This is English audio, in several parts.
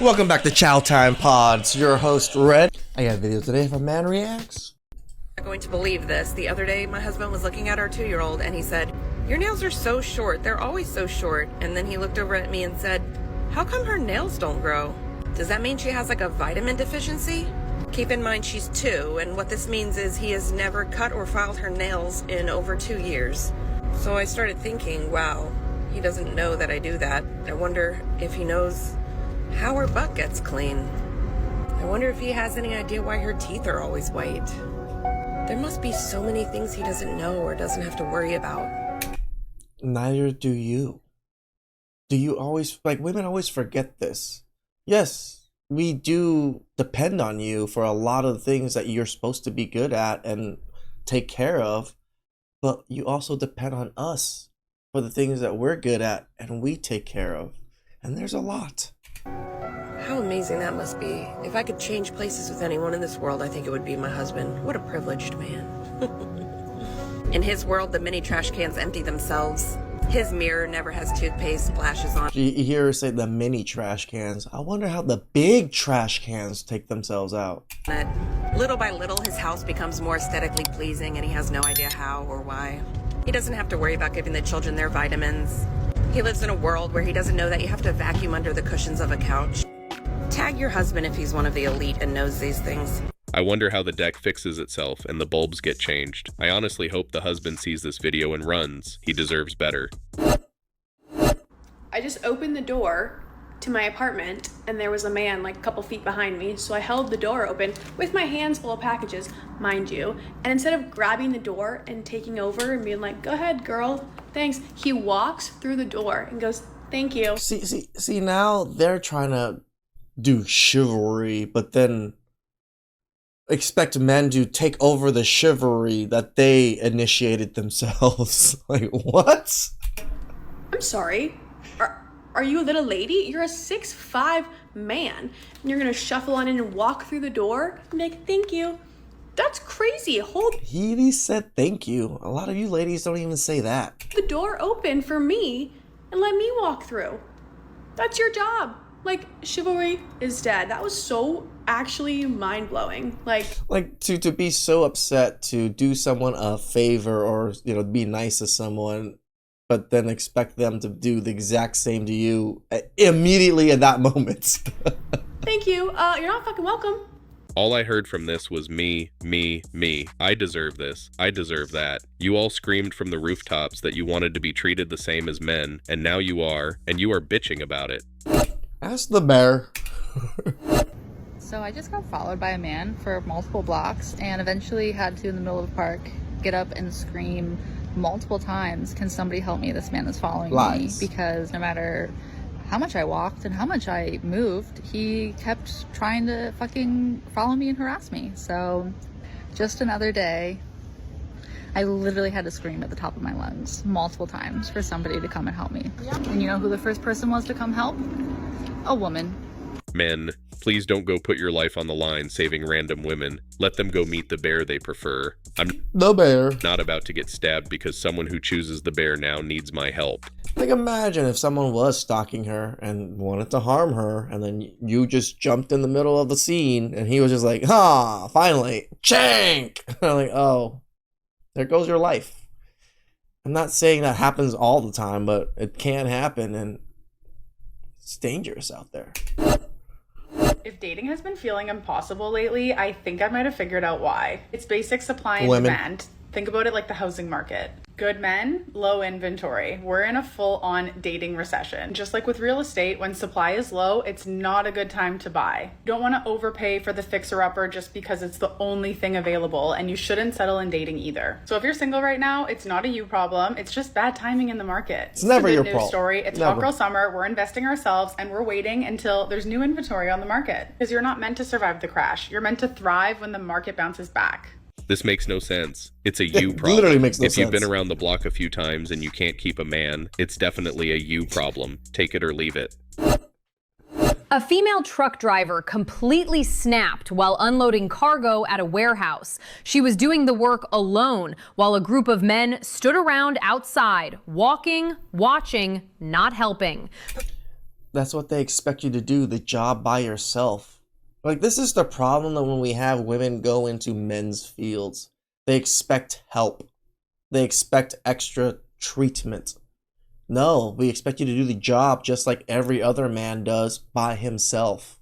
Welcome back to Chow Time Pods. Your host, Red. I got a video today if a man reacts. I'm going to believe this. The other day, my husband was looking at our 2-year-old and he said, "Your nails are so short. They're always so short." And then he looked over at me and said, "How come her nails don't grow? Does that mean she has like a vitamin deficiency?" Keep in mind she's 2, and what this means is he has never cut or filed her nails in over 2 years. So I started thinking, wow, he doesn't know that I do that. I wonder if he knows how her butt gets clean. I wonder if he has any idea why her teeth are always white. There must be so many things he doesn't know or doesn't have to worry about. Neither do you. Do you always, women always forget this. Yes, we do depend on you for a lot of things that you're supposed to be good at and take care of, but you also depend on us for the things that we're good at and we take care of. And there's a lot. How amazing that must be. If I could change places with anyone in this world, I think it would be my husband. What a privileged man. In his world, the mini trash cans empty themselves. His mirror never has toothpaste splashes on. You hear her say the mini trash cans. I wonder how the big trash cans take themselves out. Little by little, his house becomes more aesthetically pleasing and he has no idea how or why. He doesn't have to worry about giving the children their vitamins. He lives in a world where he doesn't know that you have to vacuum under the cushions of a couch. Tag your husband if he's one of the elite and knows these things. I wonder how the deck fixes itself and the bulbs get changed. I honestly hope the husband sees this video and runs. He deserves better. I just opened the door to my apartment and there was a man like a couple feet behind me. So I held the door open with my hands full of packages, mind you. And instead of grabbing the door and taking over and being like, "Go ahead, girl, thanks," he walks through the door and goes, "Thank you." See, now they're trying to do chivalry, but then expect men to take over the chivalry that they initiated themselves. Like, what? I'm sorry. Are you a little lady? You're a 6'5" man. And you're gonna shuffle on in and walk through the door and be like, "Thank you." That's crazy. Hold He said thank you. A lot of you ladies don't even say that. the door open for me and let me walk through. That's your job. Like, chivalry is dead. That was so actually mind-blowing. Like to be so upset to do someone a favor or, be nice to someone, but then expect them to do the exact same to you immediately at that moment. "Thank you. You're not fucking welcome." All I heard from this was me. I deserve this. I deserve that. You all screamed from the rooftops that you wanted to be treated the same as men, and now you are, and you are bitching about it. Ask the bear. So I just got followed by a man for multiple blocks and eventually had to, in the middle of the park, get up and scream multiple times, "Can somebody help me? This man is following me." Because no matter how much I walked and how much I moved, he kept trying to fucking follow me and harass me. So just another day. I literally had to scream at the top of my lungs multiple times for somebody to come and help me. And you know who the first person was to come help? A woman. Men, please don't go put your life on the line saving random women. Let them go meet the bear they prefer. I'm The bear. not about to get stabbed because someone who chooses the bear now needs my help. Like, imagine if someone was stalking her and wanted to harm her, and then you just jumped in the middle of the scene, and he was just like, finally, chank! I'm like, oh, there goes your life. I'm not saying that happens all the time, but it can happen, and it's dangerous out there. If dating has been feeling impossible lately, I think I might have figured out why. It's basic supply and Women. demand. Think about it like the housing market. Good men, low inventory. We're in a full-on dating recession. Just like with real estate, when supply is low, it's not a good time to buy. You don't want to overpay for the fixer-upper just because it's the only thing available, and you shouldn't settle in dating either. So if you're single right now, it's not a you problem. It's just bad timing in the market. It's never your news problem. Story. It's Never. hot girl summer. We're investing ourselves, and we're waiting until there's new inventory on the market. Because you're not meant to survive the crash. You're meant to thrive when the market bounces back. This makes no sense. It's a you problem. Literally makes no If you've sense. been around the block a few times and you can't keep a man, it's definitely a you problem. Take it or leave it. A female truck driver completely snapped while unloading cargo at a warehouse. She was doing the work alone while a group of men stood around outside, walking, watching, not helping. That's what they expect you to do, the job by yourself. Like, this is the problem that when we have women go into men's fields, they expect help. They expect extra treatment. No, we expect you to do the job just like every other man does by himself.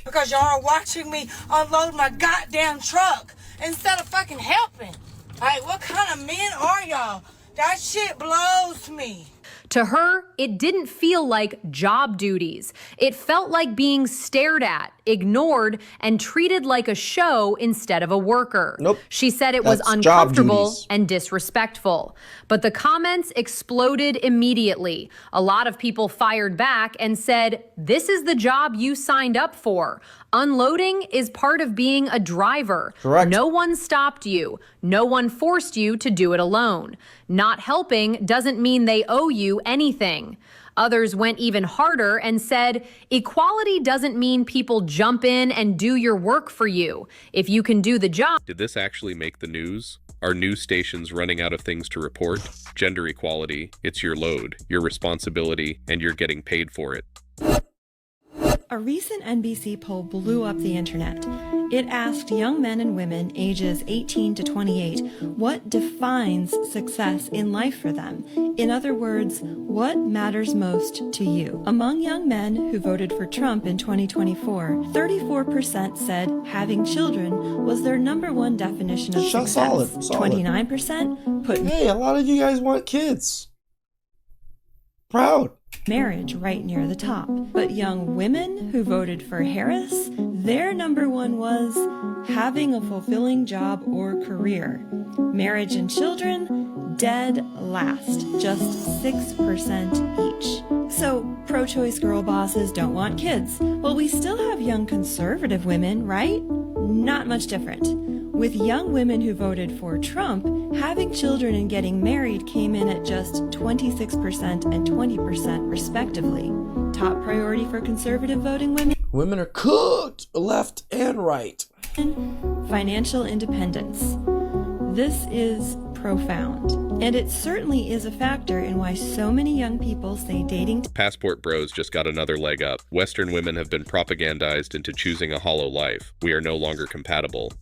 Because y'all are watching me unload my goddamn truck instead of fucking helping. Like, what kind of men are y'all? That shit blows me. To her, it didn't feel like job duties. It felt like being stared at, ignored, and treated like a show instead of a worker. Nope. She said it was That's job uncomfortable duties. and disrespectful. But the comments exploded immediately. A lot of people fired back and said, "This is the job you signed up for. Unloading is part of being a driver. Correct. No one stopped you. No one forced you to do it alone. Not helping doesn't mean they owe you anything." Others went even harder and said, "Equality doesn't mean people jump in and do your work for you. If you can do the job." Did this actually make the news? Are news stations running out of things to report? Gender equality, it's your load, your responsibility, and you're getting paid for it. A recent NBC poll blew up the internet. It asked young men and women ages 18 to 28 what defines success in life for them. In other words, what matters most to you? Among young men who voted for Trump in 2024, 34% said having children was their number one definition of success. Solid. 29% put Hey, a lot of you guys want kids. Proud. marriage right near the top. But young women who voted for Harris, their number one was having a fulfilling job or career. Marriage and children, dead last, just 6% each. So, pro-choice girl bosses don't want kids. Well, we still have young conservative women, right? Not much different. With young women who voted for Trump, having children and getting married came in at just 26% and 20% respectively. Top priority for conservative voting women? Women are cooked left and right. Financial independence. This is profound, and it certainly is a factor in why so many young people say dating. Passport bros just got another leg up. Western women have been propagandized into choosing a hollow life. We are no longer compatible.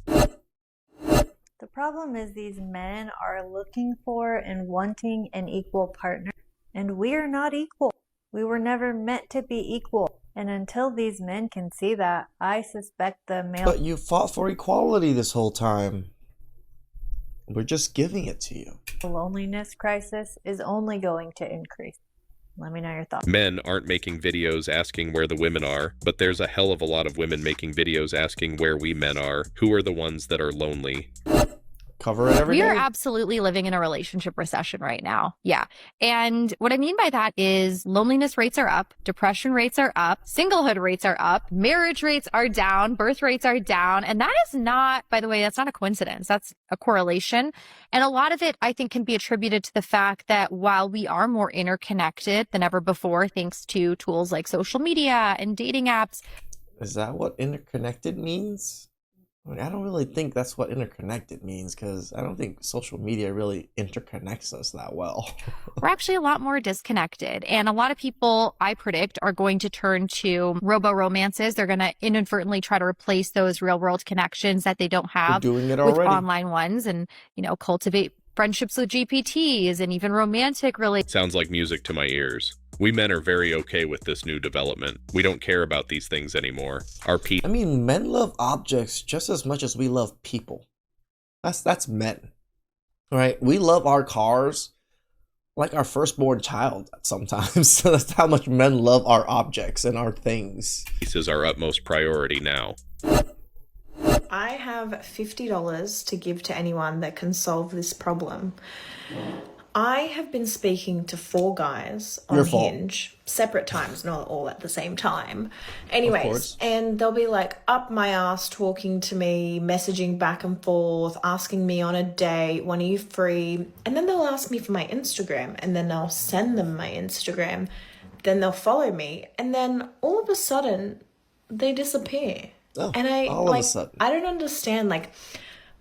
The problem is these men are looking for and wanting an equal partner, and we are not equal. We were never meant to be equal. And until these men can see that, I suspect the male... But you fought for equality this whole time. We're just giving it to you. loneliness crisis is only going to increase. Let me know your thoughts. Men aren't making videos asking where the women are, but there's a hell of a lot of women making videos asking where we men are. Who are the ones that are lonely? Cover it every day. We are absolutely living in a relationship recession right now. Yeah. And what I mean by that is loneliness rates are up, depression rates are up, singlehood rates are up, marriage rates are down, birth rates are down. And that is not, by the way, that's not a coincidence. That's a correlation. And a lot of it, I think, can be attributed to the fact that while we are more interconnected than ever before, thanks to tools like social media and dating apps. Is that what interconnected means? I mean, I don't really think that's what interconnected means, because I don't think social media really interconnects us that well. We're actually a lot more disconnected. And a lot of people, I predict, are going to turn to robo-romances. They're going to inadvertently try to replace those real-world connections that they don't have doing it with already. online ones and, you know, cultivate friendships with GPTs and even romantic relationships. Sounds like music to my ears. We men are very okay with this new development. We don't care about these things anymore. I mean, men love objects just as much as we love people. That's men. Right? We love our cars like our firstborn child sometimes. So that's how much men love our objects and our things. This is our utmost priority now. I have $50 to give to anyone that can solve this problem. I have been speaking to 4 guys on Hinge, separate times, not all at the same time. Anyways, and they'll be like up my ass talking to me, messaging back and forth, asking me on a date, when are you free? And then they'll ask me for my Instagram, and then I'll send them my Instagram. Then they'll follow me, and then all of a sudden they disappear. Oh, and I all of a sudden. I don't understand. Like,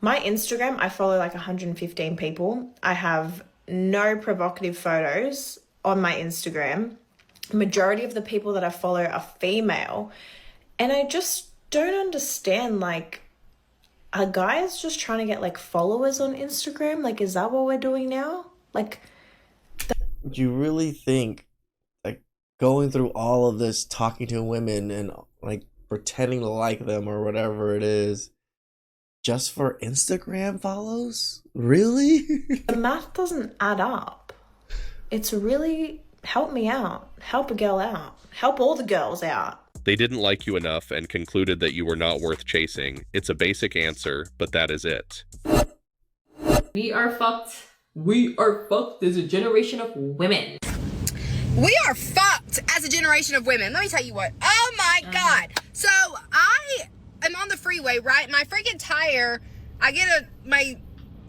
my Instagram, I follow like 115 people. I have no provocative photos on my Instagram. majority of the people that I follow are female. And I just don't understand, like, are guys just trying to get, like, followers on Instagram? Like, is that what we're doing now? Like, Do you really think, like, going through all of this, talking to women and, like, pretending to like them or whatever it is, just for Instagram follows? Really? the math doesn't add up. It's really, help me out. Help a girl out. Help all the girls out. They didn't like you enough and concluded that you were not worth chasing. It's a basic answer, but that is it. We are fucked. We are fucked as a generation of women. We are fucked as a generation of women. Let me tell you what. Oh my God. So I am on the freeway, right? My freaking tire, my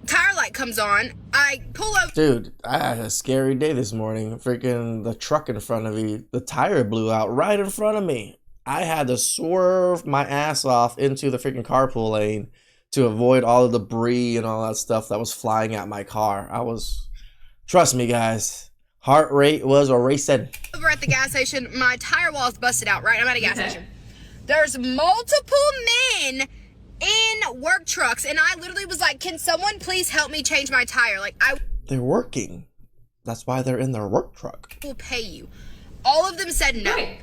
tire light comes on. I pull over. Dude, I had a scary day this morning. Freaking the truck in front of me, the tire blew out right in front of me. I had to swerve my ass off into the freaking carpool lane to avoid all the debris and all that stuff that was flying at my car. Trust me, guys, heart rate was racing. Over at the gas station, my tire wall is busted out, right? I'm at a gas station. There's multiple men in work trucks, and I literally was like, can someone please help me change my tire? They're working. That's why they're in their work truck. Will pay you. All of them said no. Right.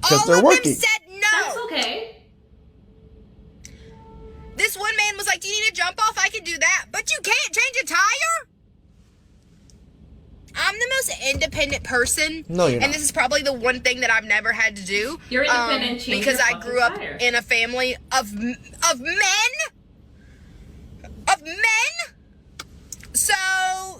Because they're working. Them said no. That's okay. This one man was like, do you need a jump off? I can do that. But you can't change a tire? I'm the most independent person. No, you're not. And this is probably the one thing that I've never had to do. You're independent, change because your I grew up tire. in a family of men. Of men. So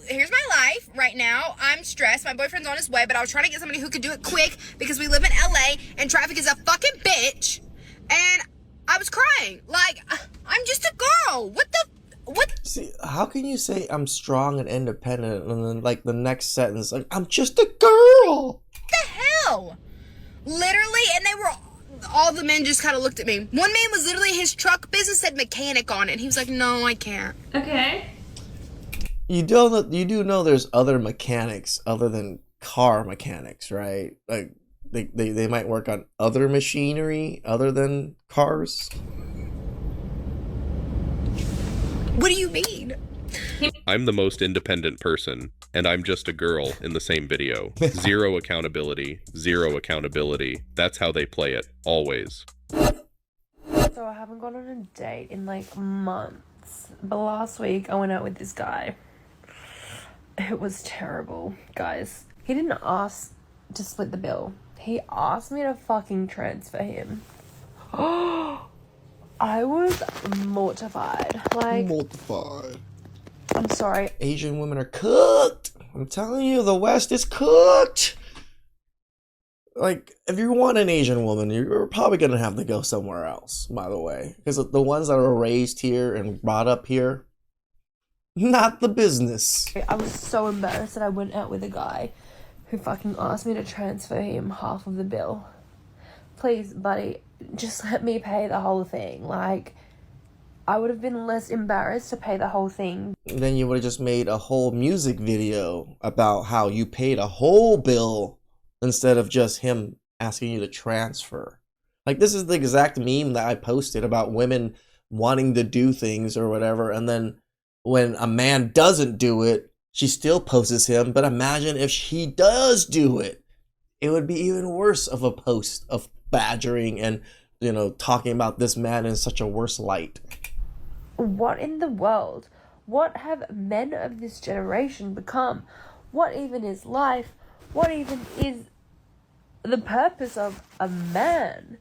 here's my life right now. I'm stressed. My boyfriend's on his way, but I was trying to get somebody who could do it quick because we live in LA and traffic is a fucking bitch. And I was crying. Like, I'm just a girl. What? See, how can you say I'm strong and independent and then like the next sentence, like, I'm just a girl? What the hell? Literally, and all the men just kind of looked at me. One man was literally, his truck business said mechanic on it. And he was like, no, I can't. Okay. You do know there's other mechanics other than car mechanics, right? Like they might work on other machinery other than cars. What do you mean? I'm the most independent person, and I'm just a girl in the same video. Zero accountability. Zero accountability. That's how they play it, always. So I haven't gone on a date in like months. But last week I went out with this guy. It was terrible, guys. He didn't ask to split the bill. He asked me to fucking transfer him. I was mortified. Mortified. I'm sorry. Asian women are cooked. I'm telling you, the West is cooked. Like, if you want an Asian woman, you're probably going to have to go somewhere else, by the way. Because the ones that are raised here and brought up here, not the business. I was so embarrassed that I went out with a guy who fucking asked me to transfer him half of the bill. Please, buddy, just let me pay the whole thing. Like, I would have been less embarrassed to pay the whole thing. Then you would have just made a whole music video about how you paid a whole bill instead of just him asking you to transfer. Like, this is the exact meme that I posted about women wanting to do things or whatever, and then when a man doesn't do it, she still posts him. But imagine if she does do it. It would be even worse of a post of badgering and, you know, talking about this man in such a worse light. What in the world? What have men of this generation become? What even is life? What even is the purpose of a man?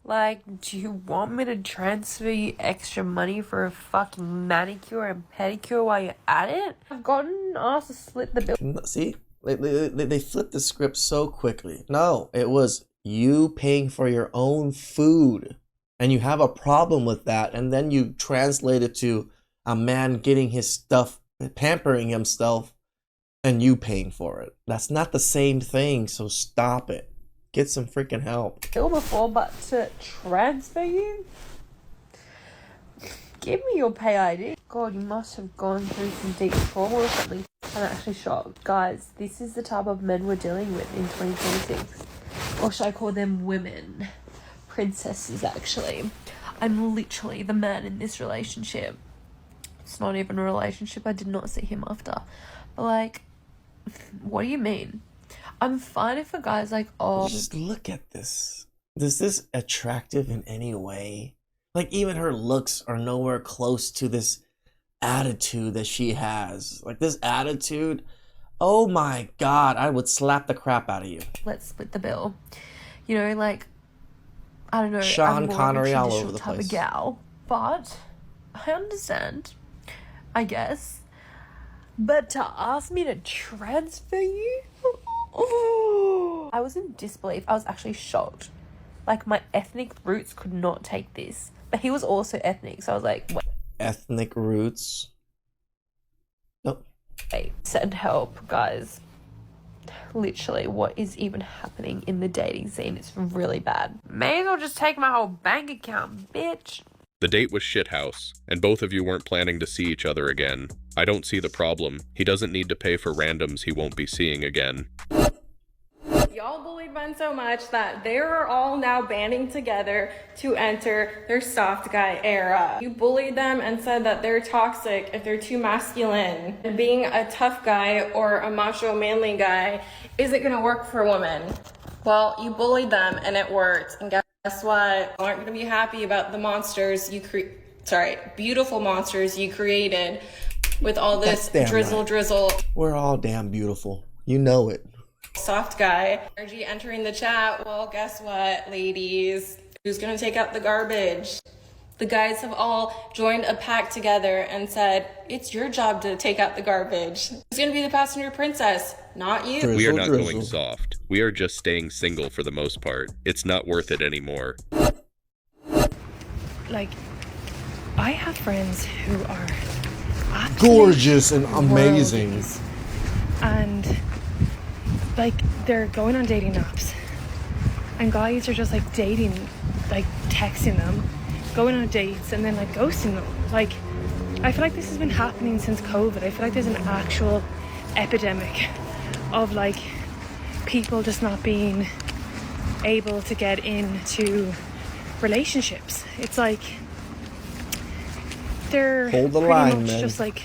Like, do you want me to transfer you extra money for a fucking manicure and pedicure while you're at it? I've gotten asked to split the bill. See? They flipped the script so quickly. No, it was you paying for your own food. And you have a problem with that. And then you translate it to a man getting his stuff, pampering himself, and you paying for it. That's not the same thing, so stop it. Get some freaking help. Before, but to transfer you? Give me your pay ID. God, you must have gone through some deep trauma or something. I'm actually shocked. Guys, this is the type of men we're dealing with in 2026. Or should I call them women? Princesses, actually. I'm literally the man in this relationship. It's not even a relationship. I did not see him after. But, like, what do you mean? I'm fine if a guy's like, oh... Just look at this. Is this attractive in any way? Like, even her looks are nowhere close to this attitude that she has. Like, this attitude, oh my god, I would slap the crap out of you. Let's split the bill. You know, like, I don't know, Sean I'm more Connery of a all over the type place. of gal, but I understand, I guess. But to ask me to transfer you? I was in disbelief. I was actually shocked. Like, my ethnic roots could not take this. But he was also ethnic, so I was like, wait. Ethnic roots. Nope. Wait, send help, guys. Literally, what is even happening in the dating scene is really bad. May as well just take my whole bank account, bitch. The date was shithouse, and both of you weren't planning to see each other again. I don't see the problem. He doesn't need to pay for randoms he won't be seeing again. Y'all bullied men so much that they're all now banding together to enter their soft guy era. You bullied them and said that they're toxic if they're too masculine. And being a tough guy or a macho manly guy isn't gonna work for women. Well, you bullied them and it worked. And guess what? You aren't gonna be happy about the monsters you beautiful monsters you created with all this drizzle. We're all damn beautiful. You know it. Soft guy energy entering the chat. Well, guess what, ladies? Who's gonna take out the garbage? The guys have all joined a pact together and said, it's your job to take out the garbage. Who's gonna be the passenger princess? Not you. We are not going soft. We are just staying single for the most part. It's not worth it anymore. Like, I have friends who are gorgeous and amazing. Worldies. And like, they're going on dating apps and guys are just like dating, like texting them, going on dates and then like ghosting them. Like, I feel like this has been happening since COVID. I feel like there's an actual epidemic of like people just not being able to get into relationships. It's like they're hold the pretty line, much man. just like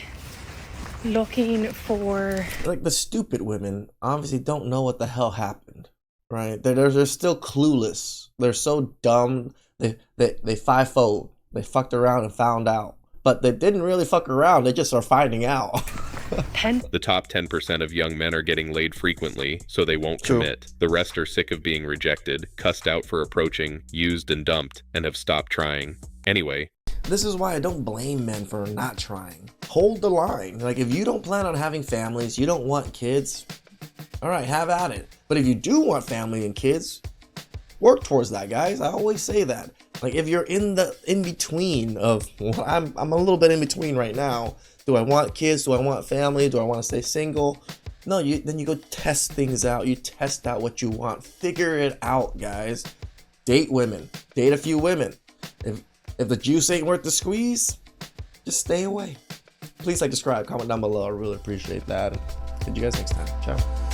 looking for, like, the stupid women obviously don't know what the hell happened, right? They're still clueless. They're so dumb. They five-fold. They fucked around and found out, but they didn't really fuck around. They just are finding out. The top 10% of young men are getting laid frequently, so they won't commit. The rest are sick of being rejected, cussed out for approaching, used and dumped, and have stopped trying. Anyway, this is why I don't blame men for not trying. Hold the line. Like, if you don't plan on having families, you don't want kids, all right, have at it. But if you do want family and kids, work towards that, guys. I always say that. Like, if you're in between of, well, I'm a little bit in between right now. Do I want kids? Do I want family? Do I want to stay single? No, then you go test things out. You test out what you want. Figure it out, guys. Date women. Date a few women. If the juice ain't worth the squeeze, just stay away. Please like, subscribe, comment down below. I really appreciate that. See you guys next time. Ciao.